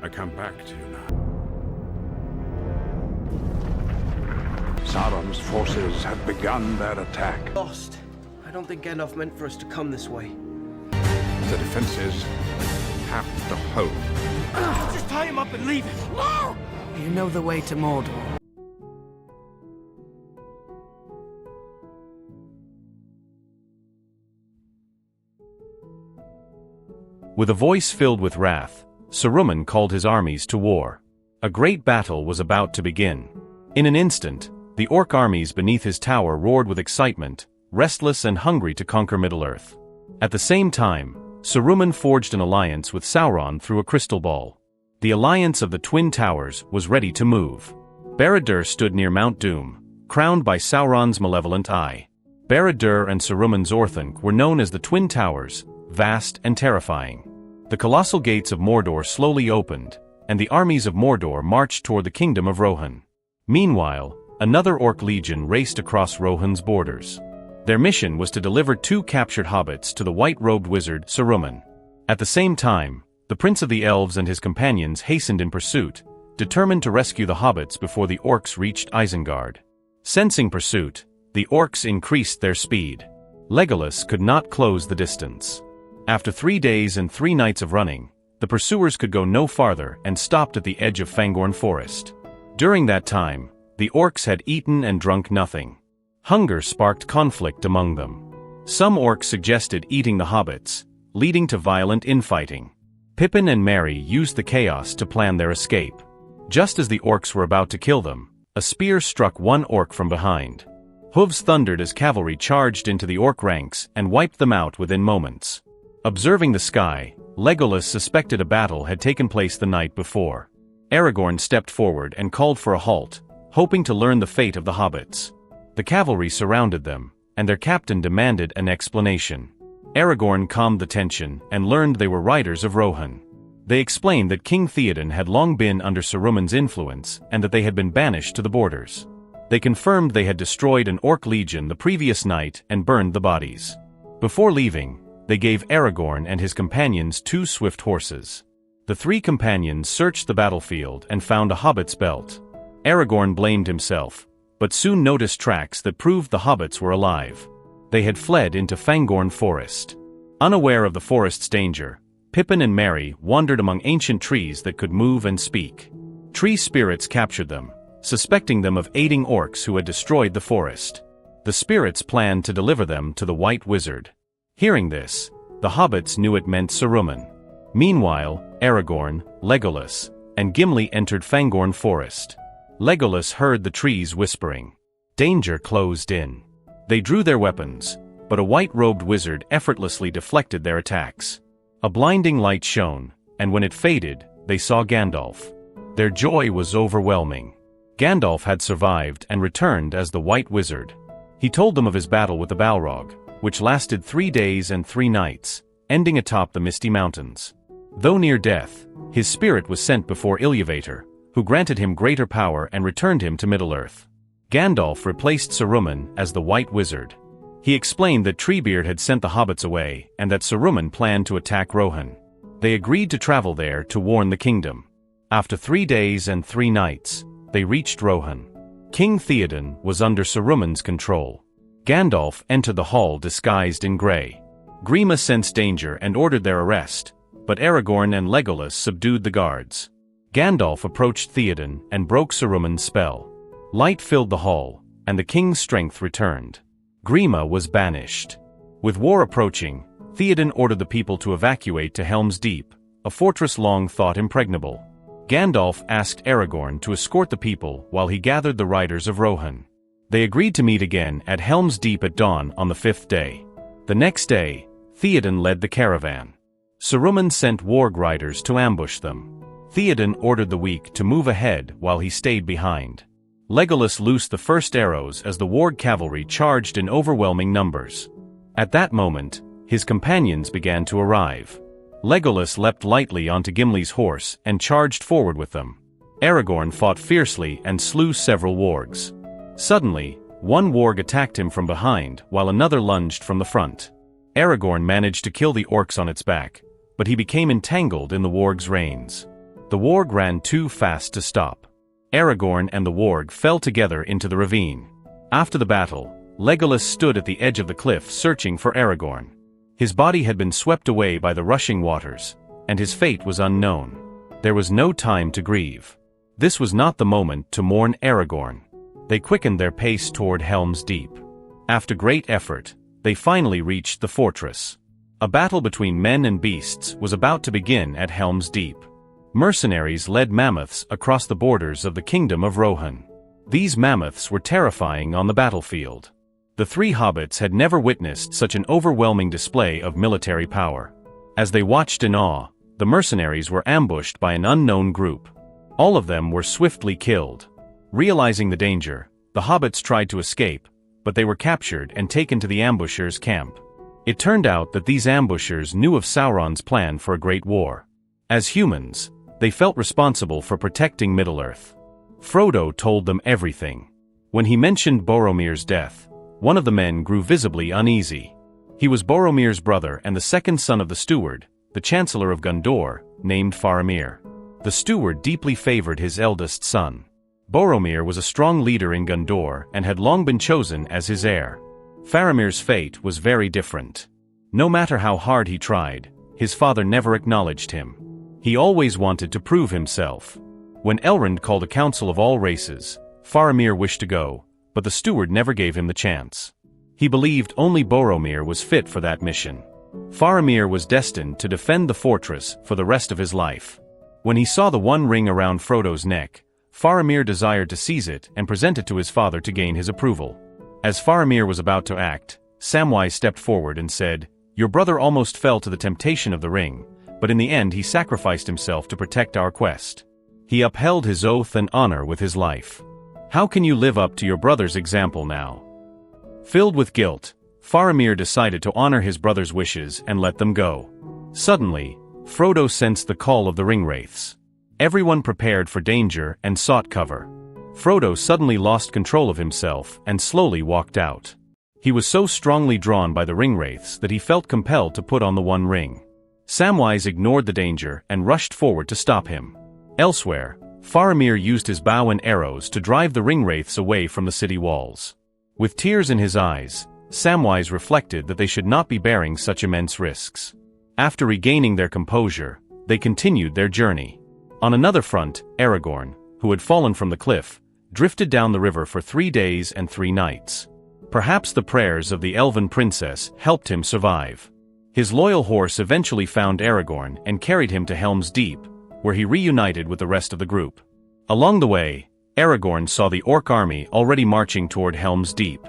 I come back to you now. Sauron's forces have begun their attack. Lost. I don't think Gandalf meant for us to come this way. The defenses have to hold. Just tie him up and leave him. No! You know the way to Mordor. With a voice filled with wrath, Saruman called his armies to war. A great battle was about to begin. In an instant, the orc armies beneath his tower roared with excitement, restless and hungry to conquer Middle-earth. At the same time, Saruman forged an alliance with Sauron through a crystal ball. The alliance of the Twin Towers was ready to move. Barad-dûr stood near Mount Doom, crowned by Sauron's malevolent eye. Barad-dûr and Saruman's Orthanc were known as the Twin Towers, vast and terrifying. The colossal gates of Mordor slowly opened, and the armies of Mordor marched toward the kingdom of Rohan. Meanwhile, another orc legion raced across Rohan's borders. Their mission was to deliver 2 captured hobbits to the white-robed wizard Saruman. At the same time, the Prince of the Elves and his companions hastened in pursuit, determined to rescue the hobbits before the orcs reached Isengard. Sensing pursuit, the orcs increased their speed. Legolas could not close the distance. After 3 days and 3 nights of running, the pursuers could go no farther and stopped at the edge of Fangorn Forest. During that time, the orcs had eaten and drunk nothing. Hunger sparked conflict among them. Some orcs suggested eating the hobbits, leading to violent infighting. Pippin and Merry used the chaos to plan their escape. Just as the orcs were about to kill them, a spear struck one orc from behind. Hooves thundered as cavalry charged into the orc ranks and wiped them out within moments. Observing the sky, Legolas suspected a battle had taken place the night before. Aragorn stepped forward and called for a halt, hoping to learn the fate of the hobbits. The cavalry surrounded them, and their captain demanded an explanation. Aragorn calmed the tension and learned they were riders of Rohan. They explained that King Theoden had long been under Saruman's influence and that they had been banished to the borders. They confirmed they had destroyed an orc legion the previous night and burned the bodies. Before leaving, they gave Aragorn and his companions 2 swift horses. The 3 companions searched the battlefield and found a hobbit's belt. Aragorn blamed himself, but soon noticed tracks that proved the hobbits were alive. They had fled into Fangorn Forest. Unaware of the forest's danger, Pippin and Merry wandered among ancient trees that could move and speak. Tree spirits captured them, suspecting them of aiding orcs who had destroyed the forest. The spirits planned to deliver them to the White Wizard. Hearing this, the hobbits knew it meant Saruman. Meanwhile, Aragorn, Legolas, and Gimli entered Fangorn Forest. Legolas heard the trees whispering. Danger closed in. They drew their weapons, but a white-robed wizard effortlessly deflected their attacks. A blinding light shone, and when it faded, they saw Gandalf. Their joy was overwhelming. Gandalf had survived and returned as the White Wizard. He told them of his battle with the Balrog, which lasted 3 days and 3 nights, ending atop the Misty Mountains. Though near death, his spirit was sent before Iluvatar, who granted him greater power and returned him to Middle-earth. Gandalf replaced Saruman as the White Wizard. He explained that Treebeard had sent the hobbits away and that Saruman planned to attack Rohan. They agreed to travel there to warn the kingdom. After 3 days and 3 nights, they reached Rohan. King Theoden was under Saruman's control. Gandalf entered the hall disguised in grey. Grima sensed danger and ordered their arrest, but Aragorn and Legolas subdued the guards. Gandalf approached Theoden and broke Saruman's spell. Light filled the hall, and the king's strength returned. Grima was banished. With war approaching, Theoden ordered the people to evacuate to Helm's Deep, a fortress long thought impregnable. Gandalf asked Aragorn to escort the people while he gathered the riders of Rohan. They agreed to meet again at Helm's Deep at dawn on the 5th day. The next day, Theoden led the caravan. Saruman sent warg riders to ambush them. Theoden ordered the weak to move ahead while he stayed behind. Legolas loosed the first arrows as the warg cavalry charged in overwhelming numbers. At that moment, his companions began to arrive. Legolas leapt lightly onto Gimli's horse and charged forward with them. Aragorn fought fiercely and slew several wargs. Suddenly, one warg attacked him from behind while another lunged from the front. Aragorn managed to kill the orcs on its back, but he became entangled in the warg's reins. The warg ran too fast to stop. Aragorn and the warg fell together into the ravine. After the battle, Legolas stood at the edge of the cliff searching for Aragorn. His body had been swept away by the rushing waters, and his fate was unknown. There was no time to grieve. This was not the moment to mourn Aragorn. They quickened their pace toward Helm's Deep. After great effort, they finally reached the fortress. A battle between men and beasts was about to begin at Helm's Deep. Mercenaries led mammoths across the borders of the kingdom of Rohan. These mammoths were terrifying on the battlefield. The three hobbits had never witnessed such an overwhelming display of military power. As they watched in awe, the mercenaries were ambushed by an unknown group. All of them were swiftly killed. Realizing the danger, the hobbits tried to escape, but they were captured and taken to the ambushers' camp. It turned out that these ambushers knew of Sauron's plan for a great war. As humans, they felt responsible for protecting Middle-earth. Frodo told them everything. When he mentioned Boromir's death, one of the men grew visibly uneasy. He was Boromir's brother and the second son of the steward, the Chancellor of Gondor, named Faramir. The steward deeply favored his eldest son. Boromir was a strong leader in Gondor and had long been chosen as his heir. Faramir's fate was very different. No matter how hard he tried, his father never acknowledged him. He always wanted to prove himself. When Elrond called a council of all races, Faramir wished to go, but the steward never gave him the chance. He believed only Boromir was fit for that mission. Faramir was destined to defend the fortress for the rest of his life. When he saw the one ring around Frodo's neck, Faramir desired to seize it and present it to his father to gain his approval. As Faramir was about to act, Samwise stepped forward and said, "Your brother almost fell to the temptation of the ring, but in the end he sacrificed himself to protect our quest. He upheld his oath and honor with his life. How can you live up to your brother's example now?" Filled with guilt, Faramir decided to honor his brother's wishes and let them go. Suddenly, Frodo sensed the call of the ringwraiths. Everyone prepared for danger and sought cover. Frodo suddenly lost control of himself and slowly walked out. He was so strongly drawn by the ringwraiths that he felt compelled to put on the one ring. Samwise ignored the danger and rushed forward to stop him. Elsewhere, Faramir used his bow and arrows to drive the ringwraiths away from the city walls. With tears in his eyes, Samwise reflected that they should not be bearing such immense risks. After regaining their composure, they continued their journey. On another front, Aragorn, who had fallen from the cliff, drifted down the river for 3 days and 3 nights. Perhaps the prayers of the elven princess helped him survive. His loyal horse eventually found Aragorn and carried him to Helm's Deep, where he reunited with the rest of the group. Along the way, Aragorn saw the orc army already marching toward Helm's Deep.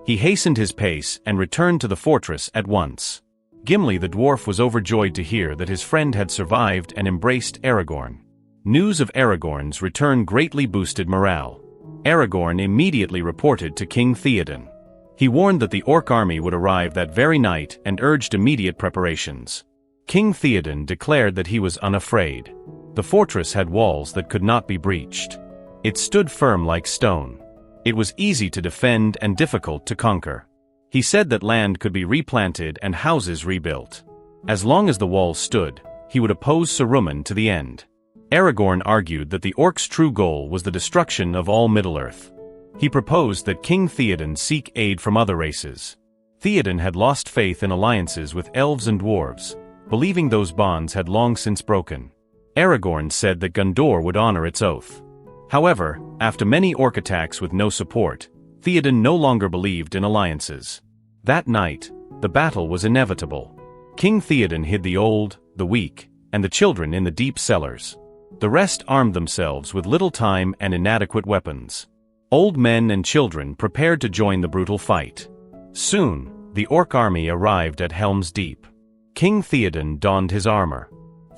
He hastened his pace and returned to the fortress at once. Gimli the dwarf was overjoyed to hear that his friend had survived and embraced Aragorn. News of Aragorn's return greatly boosted morale. Aragorn immediately reported to King Theoden. He warned that the orc army would arrive that very night and urged immediate preparations. King Theoden declared that he was unafraid. The fortress had walls that could not be breached. It stood firm like stone. It was easy to defend and difficult to conquer. He said that land could be replanted and houses rebuilt. As long as the walls stood, he would oppose Saruman to the end. Aragorn argued that the orcs' true goal was the destruction of all Middle-earth. He proposed that King Theoden seek aid from other races. Theoden had lost faith in alliances with elves and dwarves, believing those bonds had long since broken. Aragorn said that Gondor would honor its oath. However, after many orc attacks with no support, Theoden no longer believed in alliances. That night, the battle was inevitable. King Theoden hid the old, the weak, and the children in the deep cellars. The rest armed themselves with little time and inadequate weapons. Old men and children prepared to join the brutal fight. Soon, the orc army arrived at Helm's Deep. King Theoden donned his armor.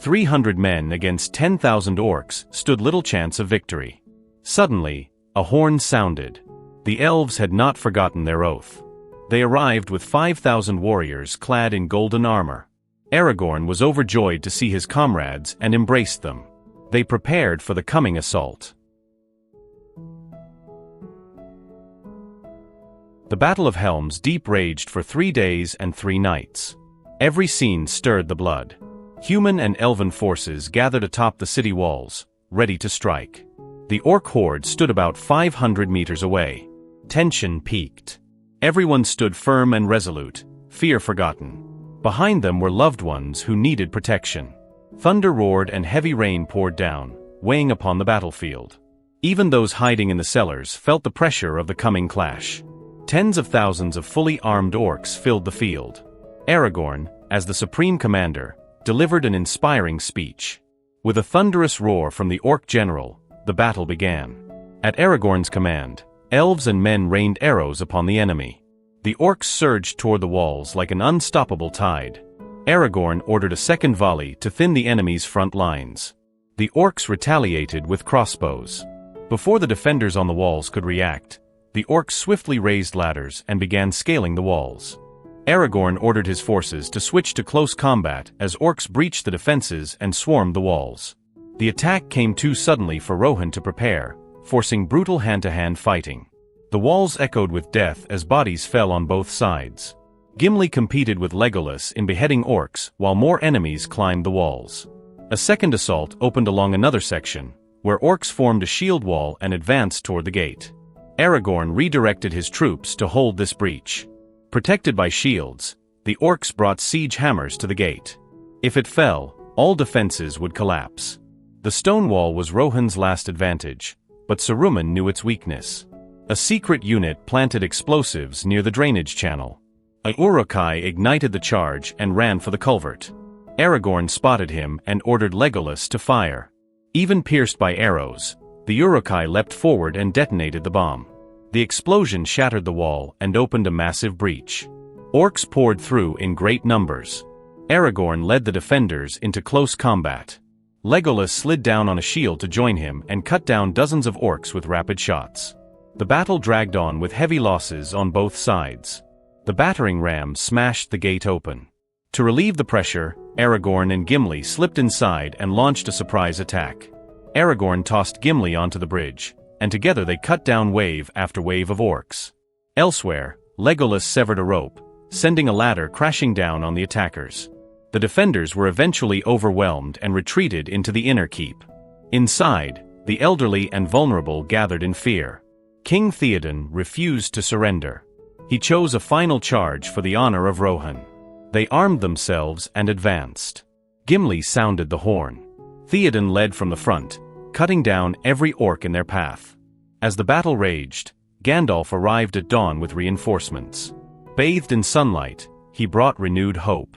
300 men against 10,000 orcs stood little chance of victory. Suddenly, a horn sounded. The elves had not forgotten their oath. They arrived with 5,000 warriors clad in golden armor. Aragorn was overjoyed to see his comrades and embraced them. They prepared for the coming assault. The Battle of Helm's Deep raged for 3 days and 3 nights. Every scene stirred the blood. Human and elven forces gathered atop the city walls, ready to strike. The orc horde stood about 500 meters away. Tension peaked. Everyone stood firm and resolute, fear forgotten. Behind them were loved ones who needed protection. Thunder roared and heavy rain poured down, weighing upon the battlefield. Even those hiding in the cellars felt the pressure of the coming clash. Tens of thousands of fully armed orcs filled the field. Aragorn, as the supreme commander, delivered an inspiring speech. With a thunderous roar from the orc general, the battle began. At Aragorn's command, elves and men rained arrows upon the enemy. The orcs surged toward the walls like an unstoppable tide. Aragorn ordered a second volley to thin the enemy's front lines. The orcs retaliated with crossbows. Before the defenders on the walls could react, the orcs swiftly raised ladders and began scaling the walls. Aragorn ordered his forces to switch to close combat as orcs breached the defenses and swarmed the walls. The attack came too suddenly for Rohan to prepare, forcing brutal hand-to-hand fighting. The walls echoed with death as bodies fell on both sides. Gimli competed with Legolas in beheading orcs while more enemies climbed the walls. A second assault opened along another section, where orcs formed a shield wall and advanced toward the gate. Aragorn redirected his troops to hold this breach. Protected by shields, the orcs brought siege hammers to the gate. If it fell, all defenses would collapse. The stone wall was Rohan's last advantage, but Saruman knew its weakness. A secret unit planted explosives near the drainage channel. A Uruk-hai ignited the charge and ran for the culvert. Aragorn spotted him and ordered Legolas to fire. Even pierced by arrows, the Uruk-hai leapt forward and detonated the bomb. The explosion shattered the wall and opened a massive breach. Orcs poured through in great numbers. Aragorn led the defenders into close combat. Legolas slid down on a shield to join him and cut down dozens of orcs with rapid shots. The battle dragged on with heavy losses on both sides. The battering ram smashed the gate open. To relieve the pressure, Aragorn and Gimli slipped inside and launched a surprise attack. Aragorn tossed Gimli onto the bridge, and together they cut down wave after wave of orcs. Elsewhere, Legolas severed a rope, sending a ladder crashing down on the attackers. The defenders were eventually overwhelmed and retreated into the inner keep. Inside, the elderly and vulnerable gathered in fear. King Theoden refused to surrender. He chose a final charge for the honor of Rohan. They armed themselves and advanced. Gimli sounded the horn. Theoden led from the front, cutting down every orc in their path. As the battle raged, Gandalf arrived at dawn with reinforcements. Bathed in sunlight, he brought renewed hope.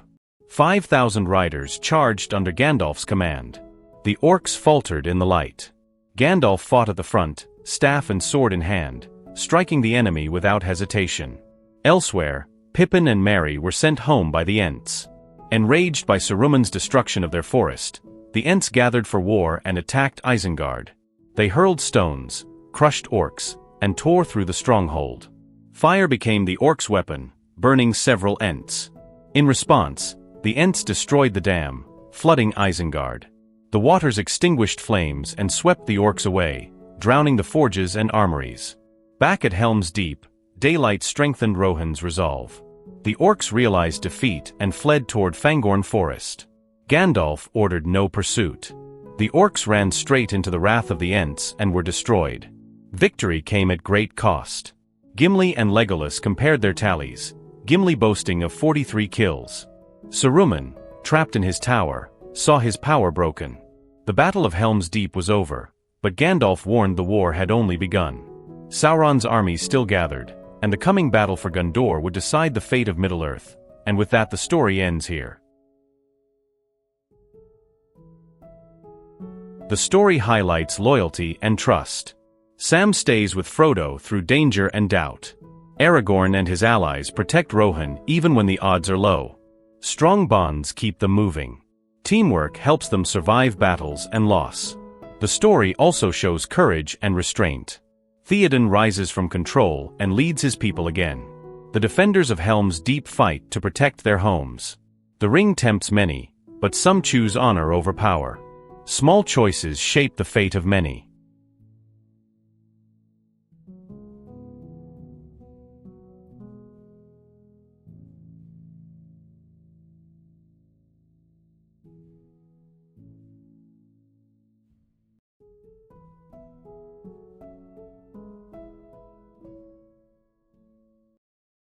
5,000 riders charged under Gandalf's command. The orcs faltered in the light. Gandalf fought at the front, staff and sword in hand, striking the enemy without hesitation. Elsewhere, Pippin and Merry were sent home by the Ents. Enraged by Saruman's destruction of their forest, the Ents gathered for war and attacked Isengard. They hurled stones, crushed orcs, and tore through the stronghold. Fire became the orcs' weapon, burning several Ents. In response, the Ents destroyed the dam, flooding Isengard. The waters extinguished flames and swept the orcs away, drowning the forges and armories. Back at Helm's Deep, daylight strengthened Rohan's resolve. The orcs realized defeat and fled toward Fangorn Forest. Gandalf ordered no pursuit. The orcs ran straight into the wrath of the Ents and were destroyed. Victory came at great cost. Gimli and Legolas compared their tallies, Gimli boasting of 43 kills. Saruman, trapped in his tower, saw his power broken. The Battle of Helm's Deep was over, but Gandalf warned the war had only begun. Sauron's armies still gathered, and the coming battle for Gondor would decide the fate of Middle-earth, and with that the story ends here. The story highlights loyalty and trust. Sam stays with Frodo through danger and doubt. Aragorn and his allies protect Rohan even when the odds are low. Strong bonds keep them moving. Teamwork helps them survive battles and loss. The story also shows courage and restraint. Theoden rises from control and leads his people again. The defenders of Helm's Deep fight to protect their homes. The ring tempts many, but some choose honor over power. Small choices shape the fate of many.